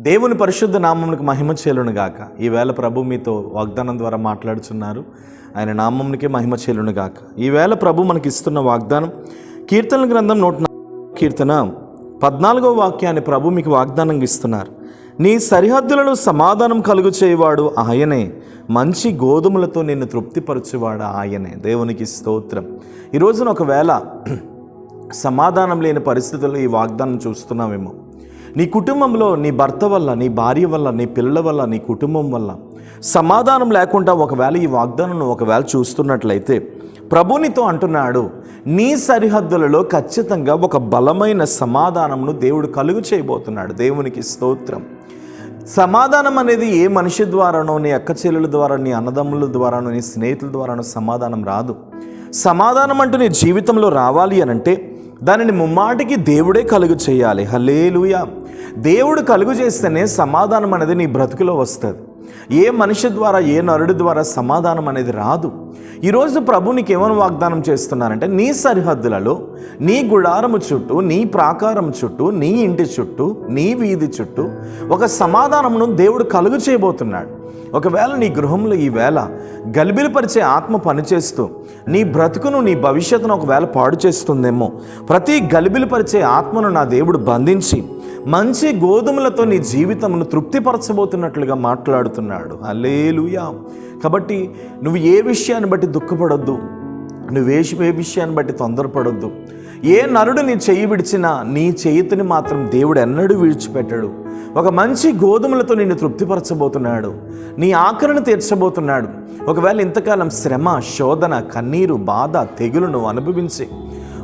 దేవుని పరిశుద్ధ నామమునకు మహిమ చేలును గాక. ఈవేళ ప్రభు మీతో వాగ్దానం ద్వారా మాట్లాడుచున్నారు. ఆయన నామమునికే మహిమ చేలును గాక. ఈవేళ ప్రభు మనకి ఇస్తున్న వాగ్దానం కీర్తనల గ్రంథం 104 కీర్తన 14వ వాక్యాన్ని ప్రభు మీకు వాగ్దానం ఇస్తున్నారు. నీ సరిహద్దులను సమాధానం కలుగు చేయవాడు ఆయనే, మంచి గోధుమలతో నిన్ను తృప్తిపరచువాడు ఆయనే. దేవునికి స్తోత్రం. ఈ రోజున ఒకవేళ సమాధానం లేని పరిస్థితుల్లో ఈ వాగ్దానం చూస్తున్నామేమో, నీ కుటుంబంలో నీ భర్త వల్ల, నీ భార్య వల్ల, నీ పిల్లల వల్ల, నీ కుటుంబం వల్ల సమాధానం లేకుండా ఒకవేళ ఈ వాగ్దానం ఒకవేళ చూస్తున్నట్లయితే ప్రభు నీతో అంటున్నాడు, నీ సరిహద్దులలో ఖచ్చితంగా ఒక బలమైన సమాధానంను దేవుడు కలుగు చేయబోతున్నాడు. దేవునికి స్తోత్రం. సమాధానం అనేది ఏ మనిషి ద్వారానో, నీ అక్క చెల్లెల ద్వారా, నీ అన్నదమ్ముల ద్వారానో, నీ స్నేహితుల ద్వారానో సమాధానం రాదు. సమాధానం అంటూ నీ జీవితంలో రావాలి అనంటే దానిని ముమ్మాటికి దేవుడే కలుగు చేయాలి. హల్లెలూయా. దేవుడు కలుగు చేస్తేనే సమాధానం అనేది నీ బ్రతుకులో వస్తుంది. ఏ మనిషి ద్వారా, ఏ నరుడి ద్వారా సమాధానం అనేది రాదు. ఈరోజు ప్రభు నీకు ఏమైనా వాగ్దానం చేస్తున్నారంటే, నీ సరిహద్దులలో, నీ గుడారము చుట్టూ, నీ ప్రాకారం చుట్టూ, నీ ఇంటి చుట్టూ, నీ వీధి చుట్టూ ఒక సమాధానమును దేవుడు కలుగు చేయబోతున్నాడు. ఒకవేళ నీ గృహంలో ఈవేళ గలిబిలిపరిచే ఆత్మ పనిచేస్తూ నీ బ్రతుకును, నీ భవిష్యత్తును ఒకవేళ పాడు చేస్తుందేమో, ప్రతి గలిబిలిపరిచే ఆత్మను నా దేవుడు బంధించి మంచి గోధుమలతో నీ జీవితమును తృప్తిపరచబోతున్నట్లుగా మాట్లాడుతున్నాడు. హల్లెలూయా. కాబట్టి నువ్వు ఏ విషయాన్ని బట్టి దుఃఖపడొద్దు, ఏ విషయాన్ని బట్టి తొందరపడొద్దు. ఏ నరుడు నీ చెయ్యి విడిచినా నీ చేతిని మాత్రం దేవుడు ఎన్నడూ విడిచిపెట్టాడు. ఒక మంచి గోధుమలతో నిన్ను తృప్తిపరచబోతున్నాడు, నీ ఆకలిని తీర్చబోతున్నాడు. ఒకవేళ ఇంతకాలం శ్రమ, శోధన, కన్నీరు, బాధ, తెగులును అనుభవించి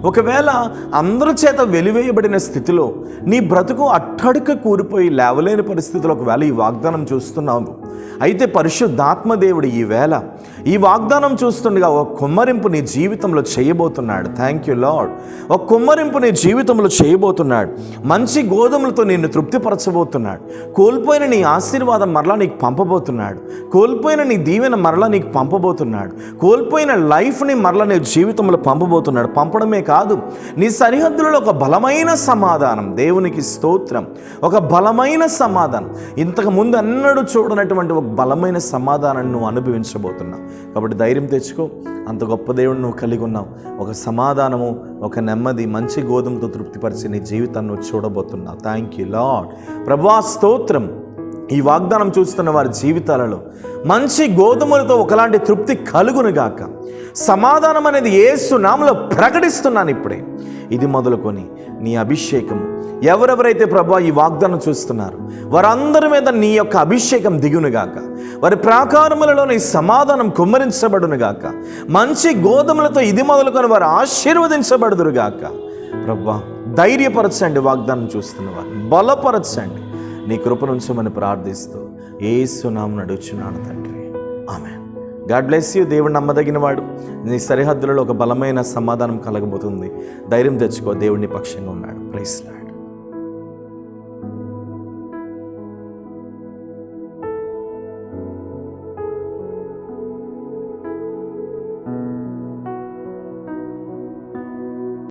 ఒకవేళ అందరి చేత వెలివేయబడిన స్థితిలో నీ బ్రతుకు అట్టడుక కూరిపోయి లేవలేని పరిస్థితిలో ఒకవేళ ఈ వాగ్దానం చూస్తున్నావు. అయితే పరిశుద్ధాత్మ దేవుడు ఈవేళ ఈ వాగ్దానం చూస్తుండగా ఒక కుమ్మరింపు నీ జీవితంలో చేయబోతున్నాడు. Thank you lord. ఒక కుమ్మరింపు నీ జీవితంలో చేయబోతున్నాడు. మంచి గోధుమలతో నిన్ను తృప్తిపరచబోతున్నాడు. కోల్పోయిన నీ ఆశీర్వాదం మరలా నీకు పంపబోతున్నాడు. కోల్పోయిన నీ దీవెన మరలా నీకు పంపబోతున్నాడు. కోల్పోయిన లైఫ్ని మరలా నీ జీవితంలో పంపబోతున్నాడు. పంపడమే కాదు, నీ సరిహద్దులలో ఒక బలమైన సమాధానం. దేవునికి స్తోత్రం. ఒక బలమైన సమాధానం, ఇంతకు ముందు అన్నడూ చూడనటువంటి ఒక బలమైన సమాధానాన్ని నువ్వు అనుభవించబోతున్నావు. కాబట్టి ధైర్యం తెచ్చుకో. అంత గొప్ప దేవుడు నువ్వు కలిగి ఉన్నావు. ఒక సమాధానము, ఒక నెమ్మది, మంచి గోధుమతో తృప్తిపరిచి నీ జీవితాన్ని నువ్వు చూడబోతున్నావు. Thank you lord. ప్రభువా స్తోత్రం. ఈ వాగ్దానం చూస్తున్న వారి జీవితాలలో మంచి గోధుమలతో ఒకలాంటి తృప్తి కలుగునుగాక. సమాధానం అనేది యేసు నామములో ప్రకటిస్తున్నాను ఇప్పుడే. ఇది మొదలుకొని నీ అభిషేకం, ఎవరెవరైతే ప్రభువా ఈ వాగ్దానం చూస్తున్నారు వారందరి మీద నీ యొక్క అభిషేకం దిగునుగాక. వారి ప్రాకారములలో నీ సమాధానం కుమ్మరించబడునుగాక. మంచి గోధుమలతో ఇది మొదలుకొని వారు ఆశీర్వదించబడుదురుగాక. ప్రభువా ధైర్యపరచండి, వాగ్దానం చూస్తున్న వారు బలపరచండి. నీ కృప నుంచమని ప్రార్థిస్తూ యేసు నామమున అడుగుచున్నాను తండ్రి. ఆమేన్. God bless you. దేవుడు నమ్మదగిన వాడు. నీ సరిహద్దులలో ఒక బలమైన సమాధానం కలగబోతుంది. ధైర్యం తెచ్చుకో. దేవుడిని పక్షంగా ఉన్నాడు. Praise lord.